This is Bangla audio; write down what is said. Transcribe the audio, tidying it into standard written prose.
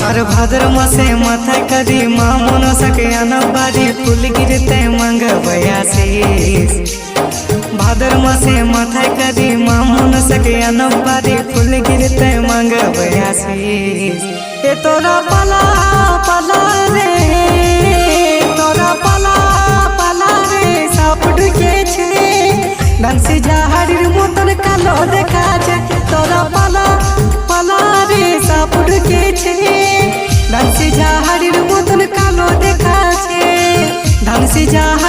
আর ভাদ্র মাসে মাথায় কাঁদি মা মনসাকে আনব বাড়ি ফুল গিরতে মাঙ্গবে আশিস। ভাদ্র মাসে মাথায় কাঁদি মা মনসাকে আনব বাড়ি ফুল গিরতে মাঙ্গবে আশিস। এ তোরা পালা পালা রে, তোরা পালা পালা রে, সাপ ঢুকেছে ডান্সি জাহাড়ির মতন কালো দেখাচ্ছে। তোরা পালা পালা রে, সাপ ঢুকেছে ডান্সি জাহাড়ির মতন কালো দেখাচ্ছে। ডান্সি জাহাড়